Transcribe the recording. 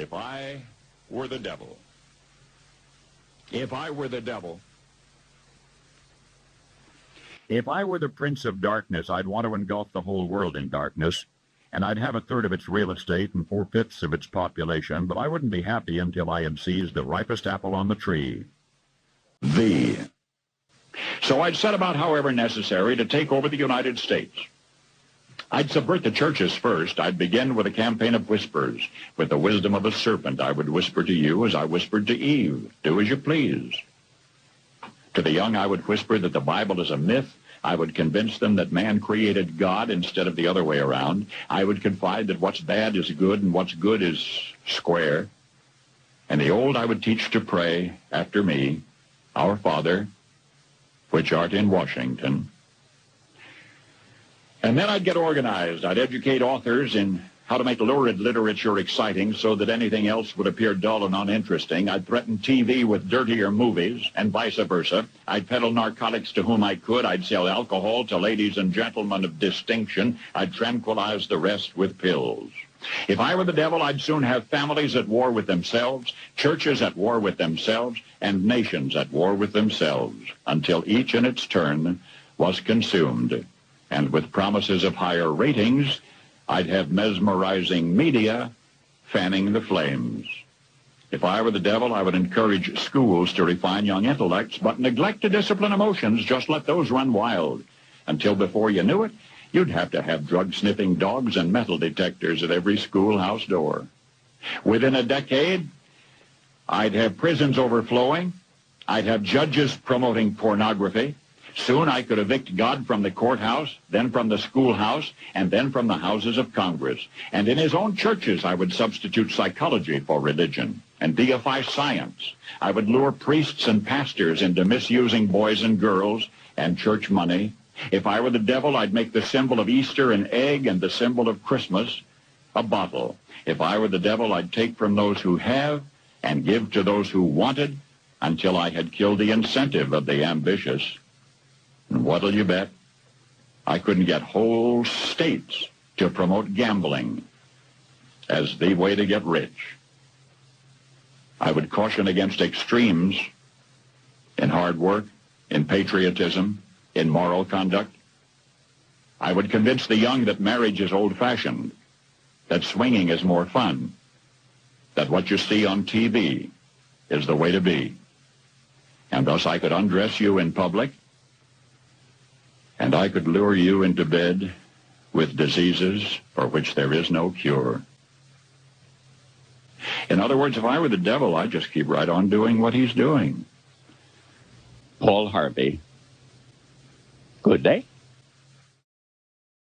If I were the devil, if I were the devil, if I were the prince of darkness, I'd want to engulf the whole world in darkness, and I'd have a third of its real estate and 4/5 of its population, but I wouldn't be happy until I had seized the ripest apple on the tree. So I'd set about, however necessary, to take over the United States. I'd subvert the churches first. I'd begin with a campaign of whispers. With the wisdom of a serpent, I would whisper to you as I whispered to Eve, do as you please. To the young, I would whisper that the Bible is a myth. I would convince them that man created God instead of the other way around. I would confide that what's bad is good and what's good is square. And the old I would teach to pray after me, Our Father, which art in Washington. And then I'd get organized. I'd educate authors in how to make lurid literature exciting so that anything else would appear dull and uninteresting. I'd threaten TV with dirtier movies and vice versa. I'd peddle narcotics to whom I could. I'd sell alcohol to ladies and gentlemen of distinction. I'd tranquilize the rest with pills. If I were the devil, I'd soon have families at war with themselves, churches at war with themselves, and nations at war with themselves, until each in its turn was consumed. And with promises of higher ratings, I'd have mesmerizing media fanning the flames. If I were the devil, I would encourage schools to refine young intellects, but neglect to discipline emotions. Just let those run wild. Until before you knew it, you'd have to have drug-sniffing dogs and metal detectors at every schoolhouse door. Within a decade, I'd have prisons overflowing. I'd have judges promoting pornography. Soon I could evict God from the courthouse, then from the schoolhouse, and then from the houses of Congress. And in his own churches, I would substitute psychology for religion and deify science. I would lure priests and pastors into misusing boys and girls and church money. If I were the devil, I'd make the symbol of Easter an egg and the symbol of Christmas a bottle. If I were the devil, I'd take from those who have and give to those who wanted until I had killed the incentive of the ambitious. And what'll you bet? I couldn't get whole states to promote gambling as the way to get rich. I would caution against extremes in hard work, in patriotism, in moral conduct. I would convince the young that marriage is old-fashioned, that swinging is more fun, that what you see on TV is the way to be. And thus I could undress you in public, and I could lure you into bed with diseases for which there is no cure. In other words, if I were the devil, I'd just keep right on doing what he's doing. Paul Harvey. Good day.